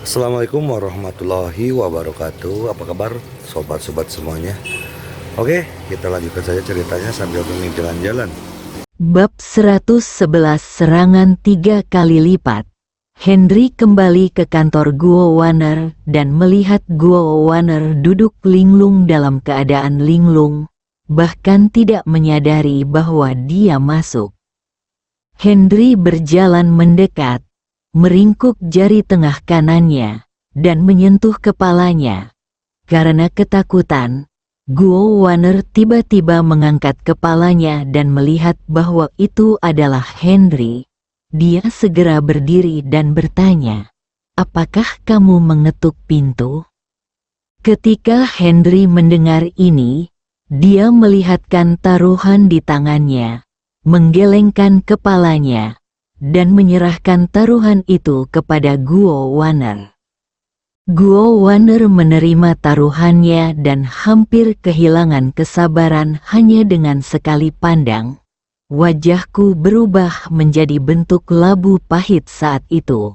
Assalamualaikum warahmatullahi wabarakatuh. Apa kabar sobat-sobat semuanya? Oke, kita lanjutkan saja ceritanya sambil mengikuti jalan-jalan. Bab 111 Serangan 3 kali lipat. Henry kembali ke kantor Guo Wanner dan melihat Guo Wanner duduk linglung dalam keadaan linglung, bahkan tidak menyadari bahwa dia masuk. Henry berjalan mendekat, meringkuk jari tengah kanannya, dan menyentuh kepalanya. Karena ketakutan, Guo Wanner tiba-tiba mengangkat kepalanya dan melihat bahwa itu adalah Henry. Dia segera berdiri dan bertanya, "Apakah kamu mengetuk pintu?" Ketika Henry mendengar ini, dia melihatkan taruhan di tangannya, menggelengkan kepalanya, dan menyerahkan taruhan itu kepada Guo Wanner. Guo Wanner menerima taruhannya dan hampir kehilangan kesabaran hanya dengan sekali pandang. Wajahku berubah menjadi bentuk labu pahit saat itu.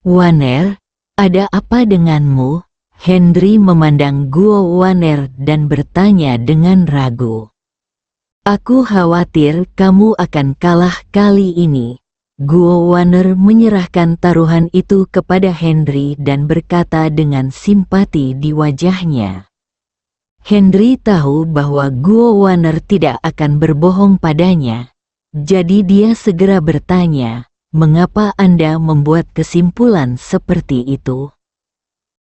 "Wanner, ada apa denganmu?" Henry memandang Guo Wanner dan bertanya dengan ragu. "Aku khawatir kamu akan kalah kali ini." Guo Wanner menyerahkan taruhan itu kepada Henry dan berkata dengan simpati di wajahnya. Henry tahu bahwa Guo Wanner tidak akan berbohong padanya. Jadi dia segera bertanya, "Mengapa Anda membuat kesimpulan seperti itu?"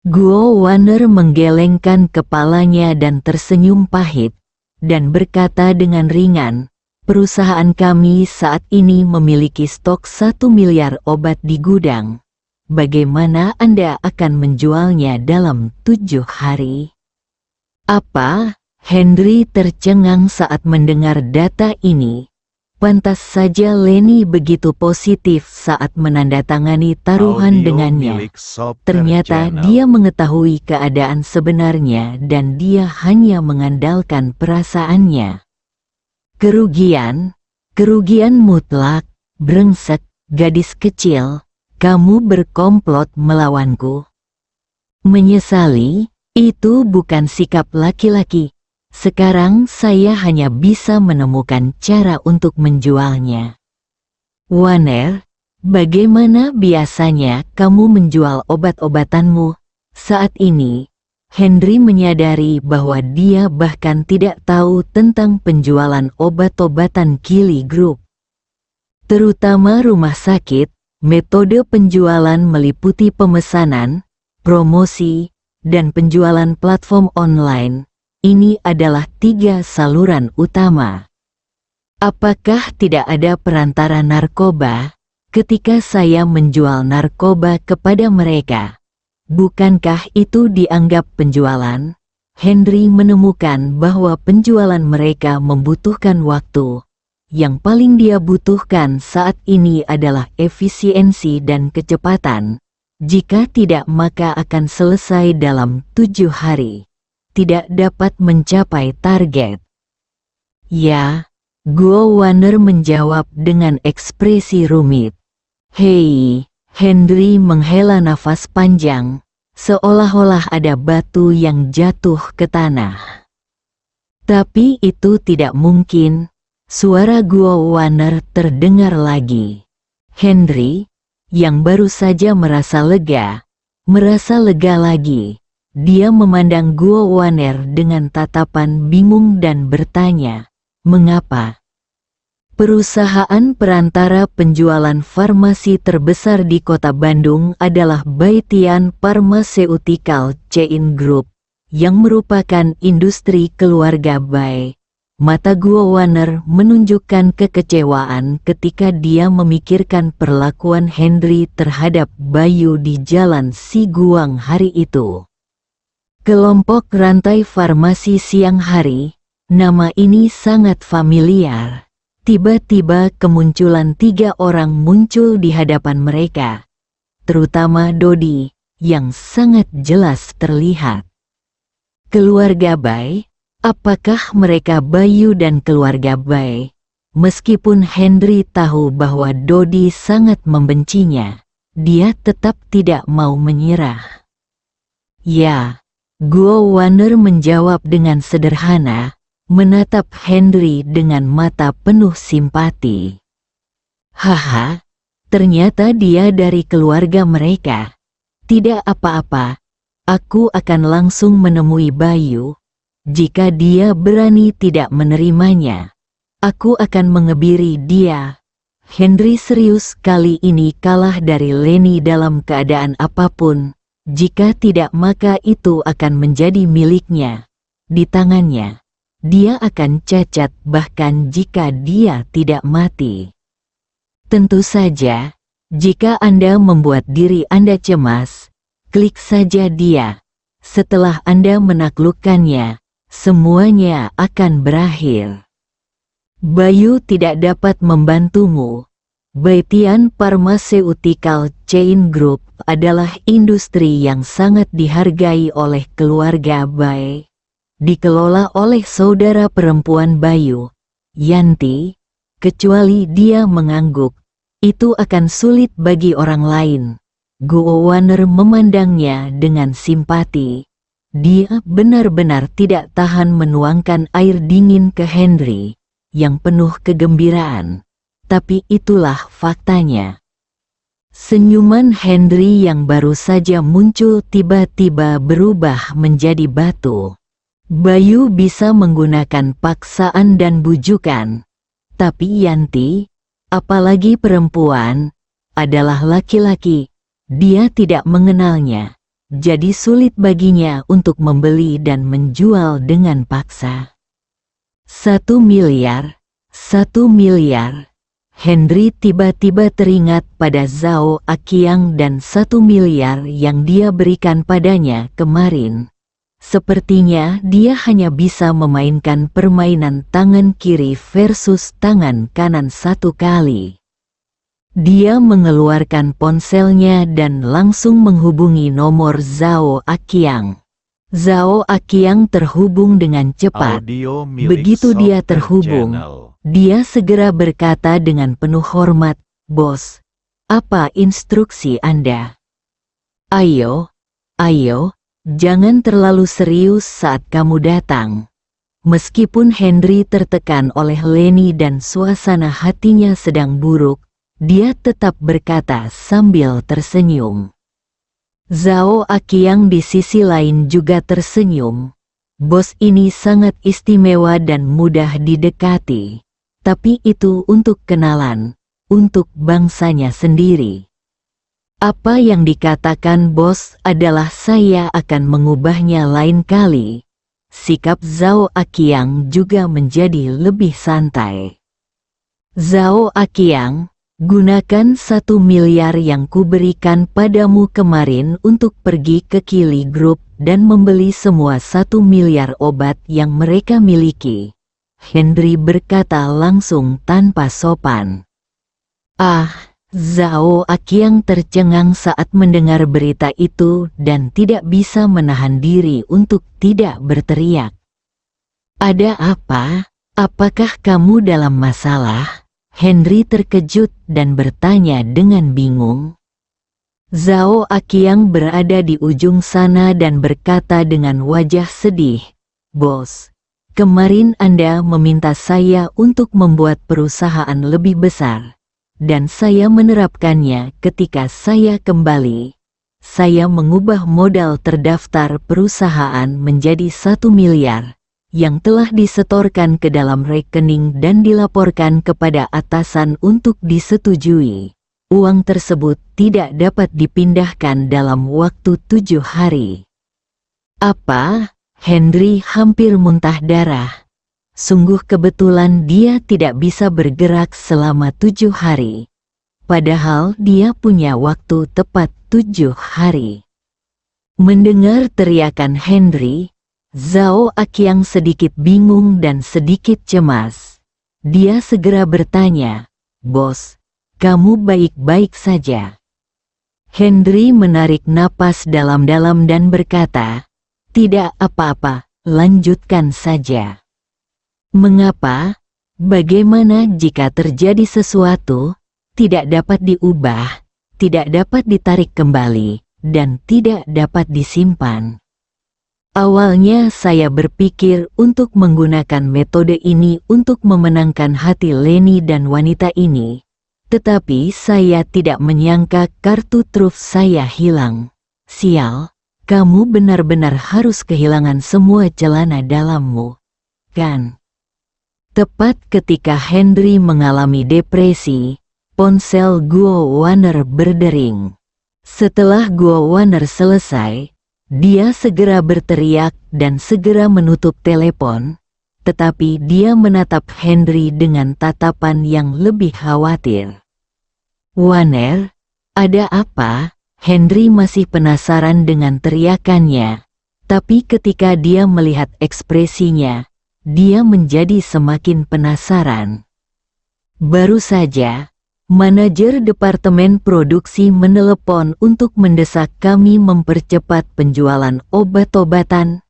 Guo Wanner menggelengkan kepalanya dan tersenyum pahit, dan berkata dengan ringan, "Perusahaan kami saat ini memiliki stok 1 miliar obat di gudang. Bagaimana Anda akan menjualnya dalam 7 hari? Apa? Henry tercengang saat mendengar data ini. Pantas saja Lenny begitu positif saat menandatangani taruhan dengannya. Ternyata dia mengetahui keadaan sebenarnya dan dia hanya mengandalkan perasaannya. Kerugian mutlak, brengsek, gadis kecil, kamu berkomplot melawanku." Menyesali, itu bukan sikap laki-laki. Sekarang saya hanya bisa menemukan cara untuk menjualnya. "Wanner, bagaimana biasanya kamu menjual obat-obatanmu?" Saat ini, Henry menyadari bahwa dia bahkan tidak tahu tentang penjualan obat-obatan Kili Group. Terutama rumah sakit, metode penjualan meliputi pemesanan, promosi, dan penjualan platform online. Ini adalah 3 saluran utama. Apakah tidak ada perantara narkoba ketika saya menjual narkoba kepada mereka? Bukankah itu dianggap penjualan? Henry menemukan bahwa penjualan mereka membutuhkan waktu. Yang paling dia butuhkan saat ini adalah efisiensi dan kecepatan. Jika tidak, maka akan selesai dalam 7 hari. Tidak dapat mencapai target. "Ya," Guo Wanner menjawab dengan ekspresi rumit. "Hei." Henry menghela nafas panjang, seolah-olah ada batu yang jatuh ke tanah. "Tapi itu tidak mungkin." Suara Guo Wanner terdengar lagi. Henry, yang baru saja merasa lega lagi. Dia memandang Guo Wanner dengan tatapan bingung dan bertanya, "Mengapa?" Perusahaan perantara penjualan farmasi terbesar di kota Bandung adalah Baitian Pharmaceutical Chain Group, yang merupakan industri keluarga Bai. Mata Guo Wanner menunjukkan kekecewaan ketika dia memikirkan perlakuan Henry terhadap Bayu di Jalan Siguang hari itu. Kelompok rantai farmasi siang hari, nama ini sangat familiar. Tiba-tiba kemunculan 3 orang muncul di hadapan mereka. Terutama Dodi, yang sangat jelas terlihat. Keluarga Bai? Apakah mereka Bayu dan keluarga Bai? Meskipun Henry tahu bahwa Dodi sangat membencinya, dia tetap tidak mau menyerah. Ya, Guo Waner menjawab dengan sederhana, menatap Henry dengan mata penuh simpati. Haha, ternyata dia dari keluarga mereka. Tidak apa-apa, aku akan langsung menemui Bayu. Jika dia berani tidak menerimanya, aku akan mengebiri dia. Henry serius kali ini kalah dari Lenny dalam keadaan apapun. Jika tidak maka itu akan menjadi miliknya. Di tangannya, dia akan cacat bahkan jika dia tidak mati. Tentu saja, jika Anda membuat diri Anda cemas, klik saja dia. Setelah Anda menaklukkannya, semuanya akan berakhir. Bayu tidak dapat membantumu. Baitian Pharmaceutical Chain Group adalah industri yang sangat dihargai oleh keluarga Bai. Dikelola oleh saudara perempuan Bayu, Yanti. Kecuali dia mengangguk, itu akan sulit bagi orang lain. Guo Waner memandangnya dengan simpati. Dia benar-benar tidak tahan menuangkan air dingin ke Henry, yang penuh kegembiraan. Tapi itulah faktanya. Senyuman Henry yang baru saja muncul tiba-tiba berubah menjadi batu. Bayu bisa menggunakan paksaan dan bujukan. Tapi Yanti, apalagi perempuan, adalah laki-laki. Dia tidak mengenalnya. Jadi sulit baginya untuk membeli dan menjual dengan paksa. 1 miliar, 1 miliar. Henry tiba-tiba teringat pada Zhao Aqiang dan 1 miliar yang dia berikan padanya kemarin. Sepertinya dia hanya bisa memainkan permainan tangan kiri versus tangan kanan satu kali. Dia mengeluarkan ponselnya dan langsung menghubungi nomor Zhao Aqiang. Zhao Aqiang terhubung dengan cepat. Begitu dia terhubung, dia segera berkata dengan penuh hormat, "Bos, apa instruksi Anda?" Ayo, jangan terlalu serius saat kamu datang." Meskipun Henry tertekan oleh Lenny dan suasana hatinya sedang buruk, dia tetap berkata sambil tersenyum. Zhao Aqiang di sisi lain juga tersenyum. Bos ini sangat istimewa dan mudah didekati. Tapi itu untuk kenalan, untuk bangsanya sendiri. Apa yang dikatakan bos adalah saya akan mengubahnya lain kali. Sikap Zhao Aqiang juga menjadi lebih santai. Zhao Aqiang, gunakan 1 miliar yang kuberikan padamu kemarin untuk pergi ke Kili Group dan membeli semua 1 miliar obat yang mereka miliki. Henry berkata langsung tanpa sopan. Zhao Aqiang tercengang saat mendengar berita itu dan tidak bisa menahan diri untuk tidak berteriak. Ada apa? Apakah kamu dalam masalah? Henry terkejut dan bertanya dengan bingung. Zhao Aqiang berada di ujung sana dan berkata dengan wajah sedih, "Bos, kemarin Anda meminta saya untuk membuat perusahaan lebih besar, dan saya menerapkannya ketika saya kembali. Saya mengubah modal terdaftar perusahaan menjadi 1 miliar. Yang telah disetorkan ke dalam rekening dan dilaporkan kepada atasan untuk disetujui. Uang tersebut tidak dapat dipindahkan dalam waktu 7 hari. Apa? Henry hampir muntah darah. Sungguh kebetulan dia tidak bisa bergerak selama 7 hari. Padahal dia punya waktu tepat 7 hari. Mendengar teriakan Henry, Zhao Aqiang sedikit bingung dan sedikit cemas. Dia segera bertanya, "Bos, kamu baik-baik saja?" Henry menarik napas dalam-dalam dan berkata, "Tidak apa-apa, lanjutkan saja." "Mengapa? Bagaimana jika terjadi sesuatu, tidak dapat diubah, tidak dapat ditarik kembali, dan tidak dapat disimpan. Awalnya saya berpikir untuk menggunakan metode ini untuk memenangkan hati Leni dan wanita ini, tetapi saya tidak menyangka kartu truf saya hilang. Sial, kamu benar-benar harus kehilangan semua celana dalammu, kan? Tepat ketika Henry mengalami depresi, ponsel Guo Wanner berdering. Setelah Guo Wanner selesai, dia segera berteriak dan segera menutup telepon, tetapi dia menatap Henry dengan tatapan yang lebih khawatir. "Wanner, ada apa?" Henry masih penasaran dengan teriakannya, tapi ketika dia melihat ekspresinya, dia menjadi semakin penasaran. Baru saja, manajer departemen produksi menelepon untuk mendesak kami mempercepat penjualan obat-obatan.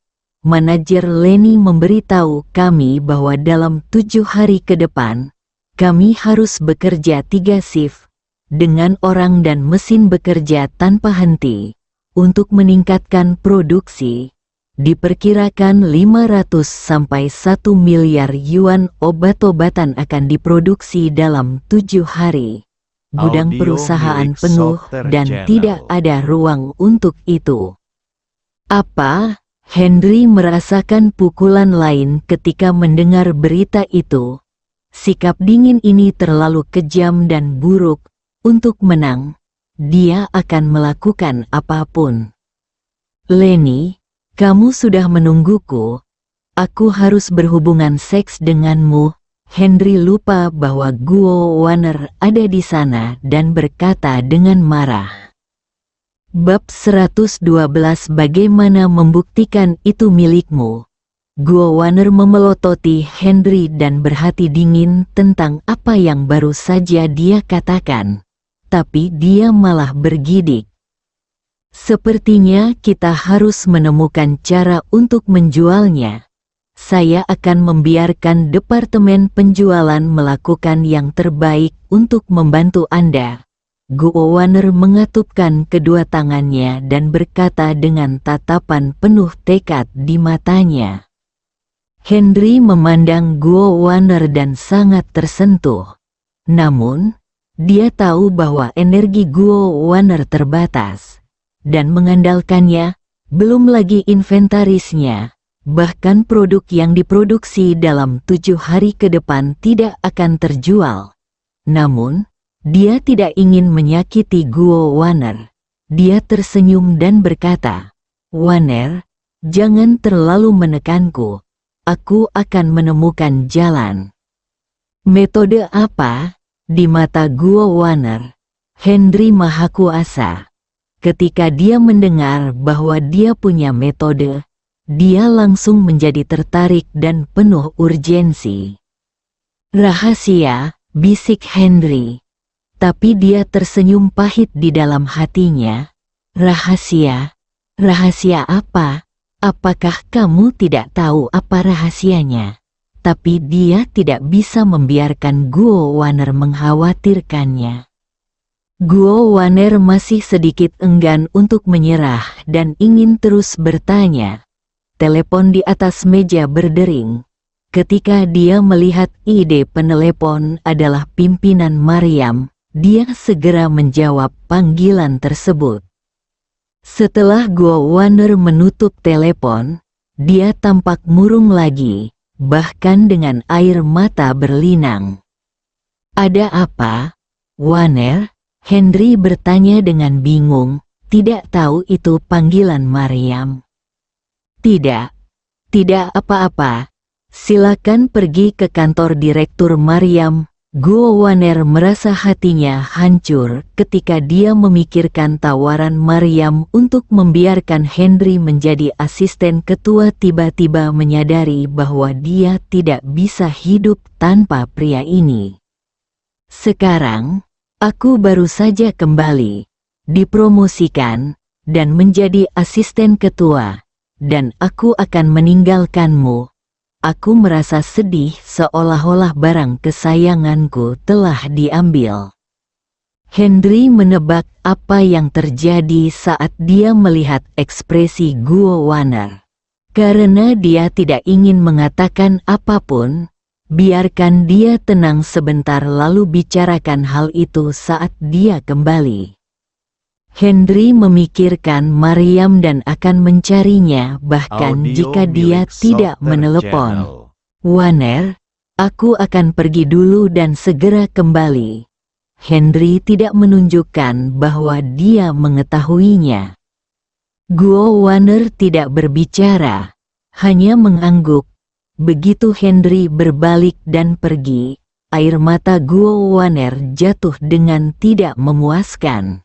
Manajer Leni memberitahu kami bahwa dalam 7 hari ke depan, kami harus bekerja 3 shift, dengan orang dan mesin bekerja tanpa henti, untuk meningkatkan produksi. Diperkirakan 500 sampai 1 miliar yuan obat-obatan akan diproduksi dalam 7 hari. Gudang Audio perusahaan milik penuh Softer dan Channel. tidak ada ruang untuk itu. Apa? Henry merasakan pukulan lain ketika mendengar berita itu. Sikap dingin ini terlalu kejam dan buruk. Untuk menang, dia akan melakukan apapun. "Leni, kamu sudah menungguku. Aku harus berhubungan seks denganmu." Henry lupa bahwa Guo Wanner ada di sana dan berkata dengan marah. Bab 112 Bagaimana membuktikan itu milikmu? Guo Wanner memelototi Henry dan berhati dingin tentang apa yang baru saja dia katakan. Tapi dia malah bergidik. "Sepertinya kita harus menemukan cara untuk menjualnya. Saya akan membiarkan departemen penjualan melakukan yang terbaik untuk membantu Anda." Guo Wanner mengatupkan kedua tangannya dan berkata dengan tatapan penuh tekad di matanya. Henry memandang Guo Wanner dan sangat tersentuh. Namun, dia tahu bahwa energi Guo Wanner terbatas, dan mengandalkannya, belum lagi inventarisnya, bahkan produk yang diproduksi dalam 7 hari ke depan tidak akan terjual. Namun, dia tidak ingin menyakiti Guo Wanner. Dia tersenyum dan berkata, "Wanner, jangan terlalu menekanku. Aku akan menemukan jalan." "Metode apa?" Di mata Guo Wanner, Henry maha kuasa. Ketika dia mendengar bahwa dia punya metode, dia langsung menjadi tertarik dan penuh urgensi. "Rahasia," bisik Henry. Tapi dia tersenyum pahit di dalam hatinya. "Rahasia? Rahasia apa? Apakah kamu tidak tahu apa rahasianya?" Tapi dia tidak bisa membiarkan Guo Wanner mengkhawatirkannya. Guo Wanner masih sedikit enggan untuk menyerah dan ingin terus bertanya. Telepon di atas meja berdering. Ketika dia melihat ide penelepon adalah pimpinan Maryam, dia segera menjawab panggilan tersebut. Setelah Guo Wanner menutup telepon, dia tampak murung lagi. Bahkan dengan air mata berlinang. "Ada apa, Wanner?" Henry bertanya dengan bingung, tidak tahu itu panggilan Maryam. Tidak apa-apa. Silakan pergi ke kantor Direktur Maryam." Guo Wanner merasa hatinya hancur ketika dia memikirkan tawaran Maryam untuk membiarkan Henry menjadi asisten ketua, tiba-tiba menyadari bahwa dia tidak bisa hidup tanpa pria ini. "Sekarang, aku baru saja kembali, dipromosikan, dan menjadi asisten ketua, dan aku akan meninggalkanmu. Aku merasa sedih seolah-olah barang kesayanganku telah diambil." Henry menebak apa yang terjadi saat dia melihat ekspresi Guo Waner. Karena dia tidak ingin mengatakan apapun, biarkan dia tenang sebentar lalu bicarakan hal itu saat dia kembali. Henry memikirkan Maryam dan akan mencarinya bahkan Audio jika dia milik tidak Softer menelepon. Channel. Waner, aku akan pergi dulu dan segera kembali. Henry tidak menunjukkan bahwa dia mengetahuinya. Guo Waner tidak berbicara, hanya mengangguk. Begitu Henry berbalik dan pergi, air mata Guo Waner jatuh dengan tidak memuaskan.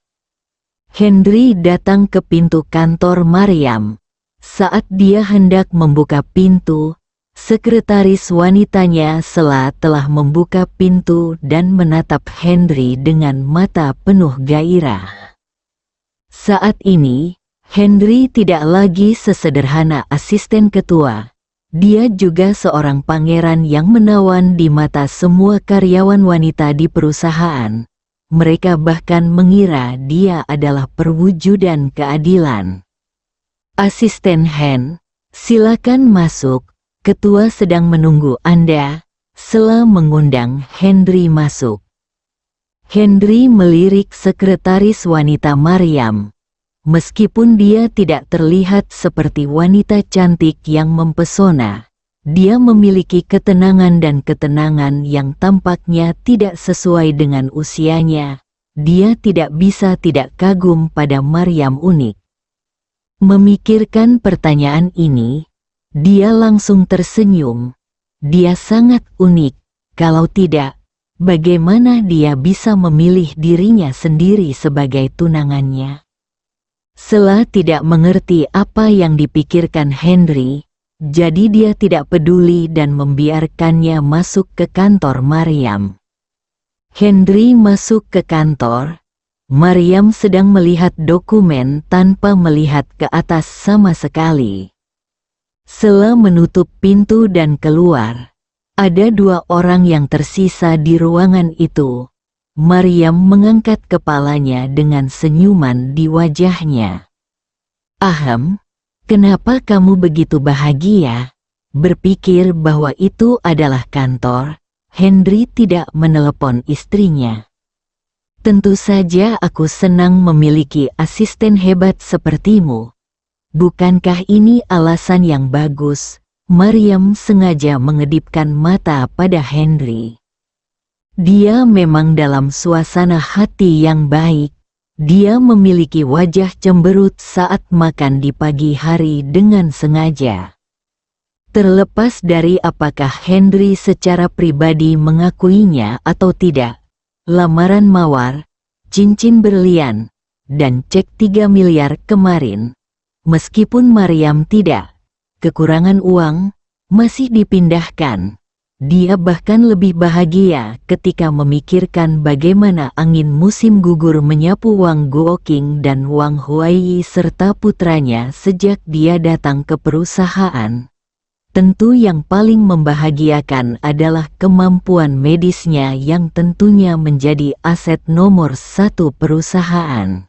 Henry datang ke pintu kantor Maryam. Saat dia hendak membuka pintu, sekretaris wanitanya Sela telah membuka pintu dan menatap Henry dengan mata penuh gairah. Saat ini, Henry tidak lagi sesederhana asisten ketua. Dia juga seorang pangeran yang menawan di mata semua karyawan wanita di perusahaan. Mereka bahkan mengira dia adalah perwujudan keadilan. Asisten Hen, silakan masuk. Ketua sedang menunggu Anda. Sela mengundang Henry masuk. Henry melirik sekretaris wanita Maryam. Meskipun dia tidak terlihat seperti wanita cantik yang mempesona, dia memiliki ketenangan dan ketenangan yang tampaknya tidak sesuai dengan usianya. Dia tidak bisa tidak kagum pada Maryam unik. Memikirkan pertanyaan ini, dia langsung tersenyum. Dia sangat unik. Kalau tidak, bagaimana dia bisa memilih dirinya sendiri sebagai tunangannya? Sela tidak mengerti apa yang dipikirkan Henry, jadi dia tidak peduli dan membiarkannya masuk ke kantor Maryam. Henry masuk ke kantor. Maryam sedang melihat dokumen tanpa melihat ke atas sama sekali. Sela menutup pintu dan keluar. Ada 2 orang yang tersisa di ruangan itu. Maryam mengangkat kepalanya dengan senyuman di wajahnya. Ahem, kenapa kamu begitu bahagia? Berpikir bahwa itu adalah kantor, Henry tidak menelepon istrinya. Tentu saja aku senang memiliki asisten hebat sepertimu. Bukankah ini alasan yang bagus? Maryam sengaja mengedipkan mata pada Henry. Dia memang dalam suasana hati yang baik. Dia memiliki wajah cemberut saat makan di pagi hari dengan sengaja. Terlepas dari apakah Henry secara pribadi mengakuinya atau tidak, lamaran mawar, cincin berlian, dan cek 3 miliar kemarin, meskipun Maryam tidak kekurangan uang, masih dipindahkan. Dia bahkan lebih bahagia ketika memikirkan bagaimana angin musim gugur menyapu Wang Guoqing dan Wang Huaiyi serta putranya sejak dia datang ke perusahaan. Tentu yang paling membahagiakan adalah kemampuan medisnya yang tentunya menjadi aset nomor 1 perusahaan.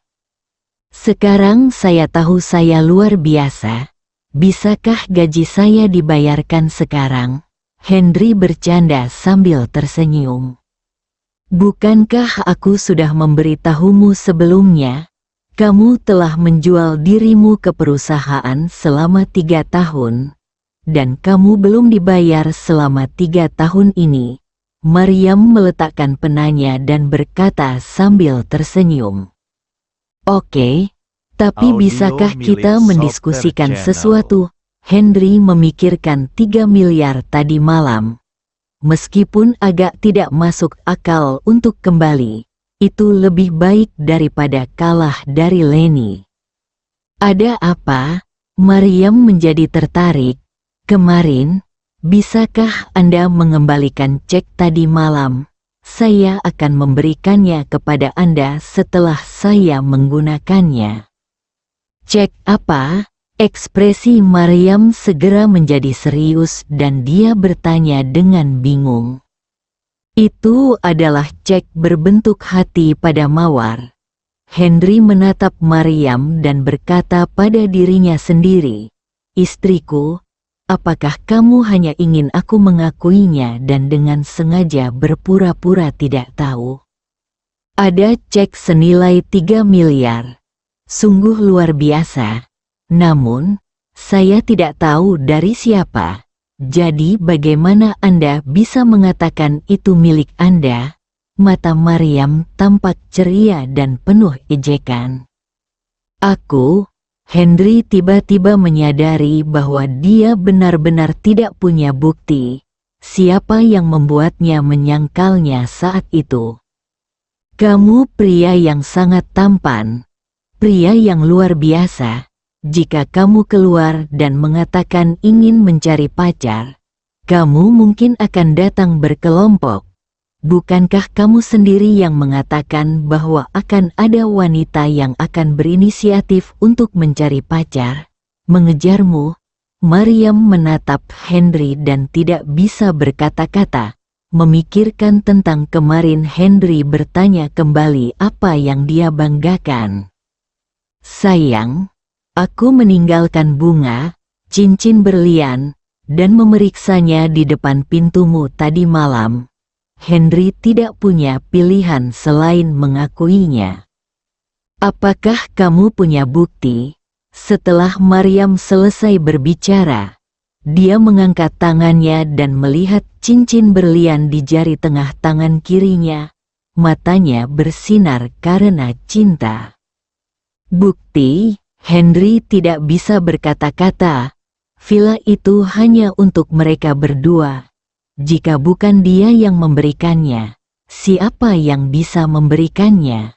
Sekarang saya tahu saya luar biasa. Bisakah gaji saya dibayarkan sekarang? Henry bercanda sambil tersenyum. Bukankah aku sudah memberitahumu sebelumnya? Kamu telah menjual dirimu ke perusahaan selama 3 tahun, dan kamu belum dibayar selama 3 tahun ini. Maryam meletakkan penanya dan berkata sambil tersenyum. Oke, tapi Audio bisakah milik kita Softer mendiskusikan Channel. sesuatu? Henry memikirkan 3 miliar tadi malam. Meskipun agak tidak masuk akal untuk kembali, itu lebih baik daripada kalah dari Lenny. Ada apa? Maryam menjadi tertarik. Kemarin, bisakah Anda mengembalikan cek tadi malam? Saya akan memberikannya kepada Anda setelah saya menggunakannya. Cek apa? Ekspresi Maryam segera menjadi serius dan dia bertanya dengan bingung. Itu adalah cek berbentuk hati pada mawar. Henry menatap Maryam dan berkata pada dirinya sendiri, "Istriku, apakah kamu hanya ingin aku mengakuinya dan dengan sengaja berpura-pura tidak tahu?" Ada cek senilai 3 miliar. Sungguh luar biasa. Namun, saya tidak tahu dari siapa. Jadi bagaimana Anda bisa mengatakan itu milik Anda? Mata Maryam tampak ceria dan penuh ejekan. Aku, Henry tiba-tiba menyadari bahwa dia benar-benar tidak punya bukti. Siapa yang membuatnya menyangkalnya saat itu? Kamu pria yang sangat tampan, pria yang luar biasa. Jika kamu keluar dan mengatakan ingin mencari pacar, kamu mungkin akan datang berkelompok. Bukankah kamu sendiri yang mengatakan bahwa akan ada wanita yang akan berinisiatif untuk mencari pacar, mengejarmu? Maryam menatap Henry dan tidak bisa berkata-kata, memikirkan tentang kemarin Henry bertanya kembali apa yang dia banggakan. Sayang, aku meninggalkan bunga, cincin berlian, dan memeriksanya di depan pintumu tadi malam. Henry tidak punya pilihan selain mengakuinya. Apakah kamu punya bukti? Setelah Maryam selesai berbicara, dia mengangkat tangannya dan melihat cincin berlian di jari tengah tangan kirinya. Matanya bersinar karena cinta. Bukti? Henry tidak bisa berkata-kata. Villa itu hanya untuk mereka berdua. Jika bukan dia yang memberikannya, siapa yang bisa memberikannya?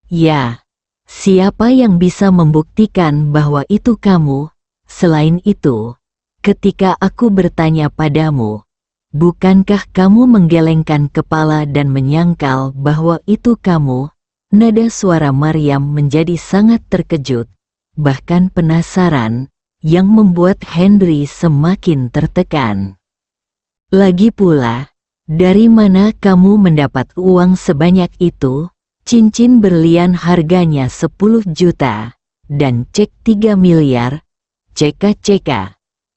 Ya, siapa yang bisa membuktikan bahwa itu kamu? Selain itu, ketika aku bertanya padamu, bukankah kamu menggelengkan kepala dan menyangkal bahwa itu kamu? Nada suara Maryam menjadi sangat terkejut, bahkan penasaran, yang membuat Henry semakin tertekan. Lagi pula, dari mana kamu mendapat uang sebanyak itu? Cincin berlian harganya 10 juta, dan cek 3 miliar. Cek.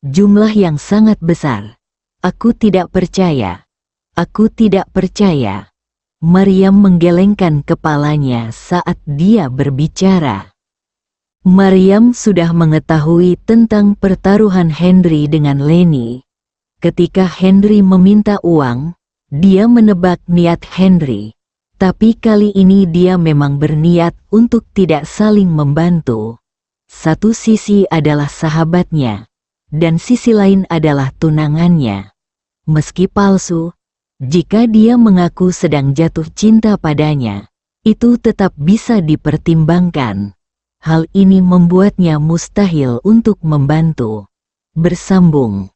Jumlah yang sangat besar. Aku tidak percaya. Aku tidak percaya. Maryam menggelengkan kepalanya saat dia berbicara. Maryam sudah mengetahui tentang pertaruhan Henry dengan Lenny. Ketika Henry meminta uang, dia menebak niat Henry. Tapi kali ini dia memang berniat untuk tidak saling membantu. Satu sisi adalah sahabatnya, dan sisi lain adalah tunangannya. Meski palsu, jika dia mengaku sedang jatuh cinta padanya, itu tetap bisa dipertimbangkan. Hal ini membuatnya mustahil untuk membantu. Bersambung.